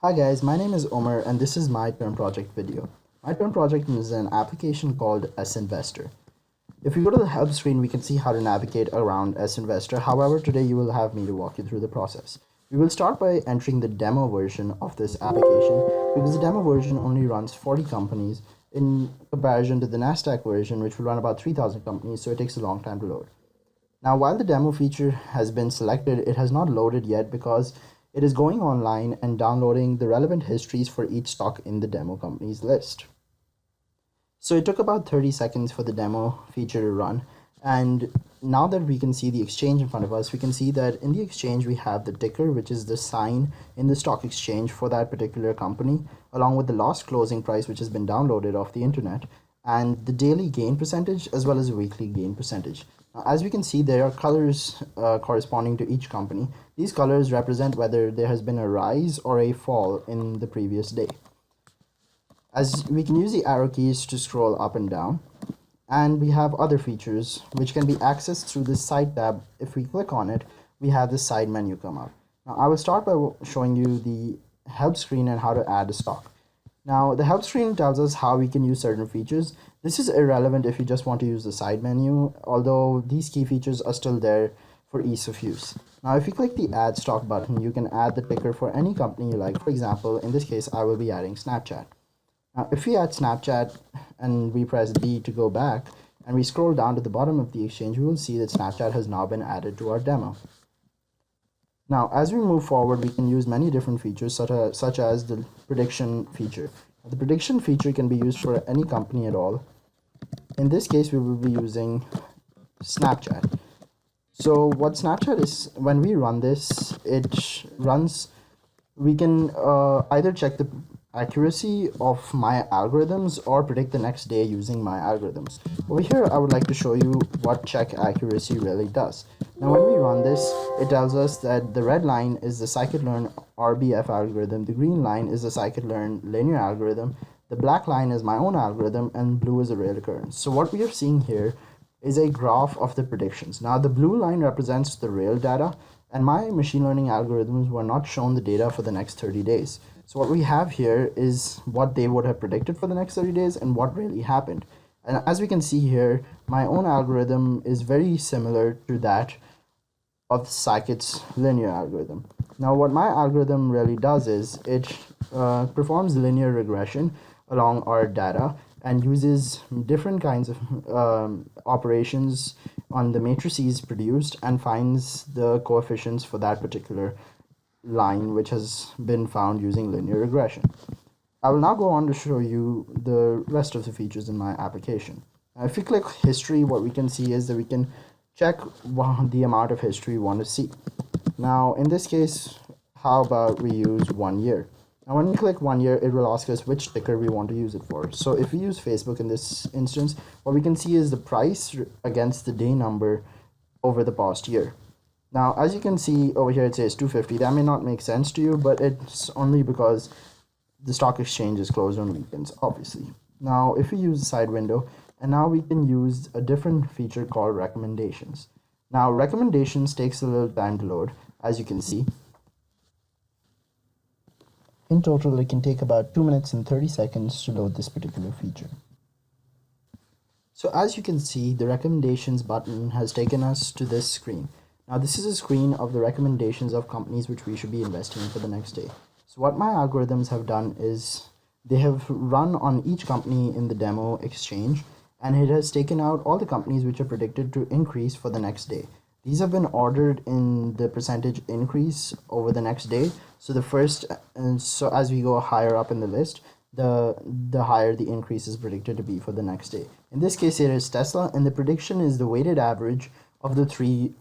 Hi guys, my name is Omar and this is my turn project video. My turn project is an application called S-Investor. If you go to the help screen, we can see how to navigate around S-Investor. However, today you will have me to walk you through the process. We will start by entering the demo version of this application because the demo version only runs 40 companies in comparison to the NASDAQ version, which will run about 3,000 companies, so it takes a long time to load. Now, while the demo feature has been selected, it has not loaded yet because it is going online and downloading the relevant histories for each stock in the demo company's list. So it took about 30 seconds for the demo feature to run. And now that we can see the exchange in front of us, we can see that in the exchange we have the ticker, which is the sign in the stock exchange for that particular company, along with the last closing price, which has been downloaded off the internet, and the daily gain percentage as well as the weekly gain percentage. Now, as we can see, there are colors corresponding to each company. These colors represent whether there has been a rise or a fall in the previous day. As we can use the arrow keys to scroll up and down, and we have other features which can be accessed through this side tab. If we click on it, we have this side menu come up. Now I will start by showing you the help screen and how to add a stock. Now the help screen tells us how we can use certain features. This is irrelevant if you just want to use the side menu, although these key features are still there for ease of use. Now if you click the add stock button, you can add the ticker for any company you like. For example, in this case I will be adding Snapchat. Now, if we add Snapchat and we press B to go back and we scroll down to the bottom of the exchange, we will see that Snapchat has now been added to our demo. Now, as we move forward, we can use many different features such as the prediction feature. The prediction feature can be used for any company at all. In this case, we will be using Snapchat. So what Snapchat is, when we run this, we can either check the accuracy of my algorithms or predict the next day using my algorithms. Over here, I would like to show you what check accuracy really does. Now, when we run this, it tells us that the red line is the scikit-learn RBF algorithm, the green line is the scikit-learn linear algorithm, the black line is my own algorithm, and blue is a real occurrence. So what we are seeing here is a graph of the predictions. Now, the blue line represents the real data, and my machine learning algorithms were not shown the data for the next 30 days. So what we have here is what they would have predicted for the next 30 days and what really happened. And as we can see here, my own algorithm is very similar to that of scikit's linear algorithm. Now what my algorithm really does is it performs linear regression along our data and uses different kinds of operations on the matrices produced and finds the coefficients for that particular line which has been found using linear regression. I will now go on to show you the rest of the features in my application. Now, if you click history, what we can see is that we can check the amount of history we want to see. Now in this case, how about we use 1 year? Now when we click 1 year, it will ask us which ticker we want to use it for. So if we use Facebook in this instance, what we can see is the price against the day number over the past year. Now, as you can see over here, it says 250. That may not make sense to you, but it's only because the stock exchange is closed on weekends, obviously. Now, if we use the side window, and now we can use a different feature called recommendations. Now, recommendations takes a little time to load, as you can see. In total, it can take about 2 minutes and 30 seconds to load this particular feature. So as you can see, the recommendations button has taken us to this screen. Now this is a screen of the recommendations of companies which we should be investing in for the next day. So what my algorithms have done is they have run on each company in the demo exchange, and it has taken out all the companies which are predicted to increase for the next day. These have been ordered in the percentage increase over the next day. So the first, and so as we go higher up in the list, the higher the increase is predicted to be for the next day. In this case, it is Tesla, and the prediction is the weighted average of the three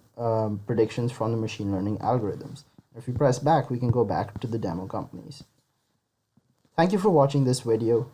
predictions from the machine learning algorithms. If we press back, we can go back to the demo companies. Thank you for watching this video.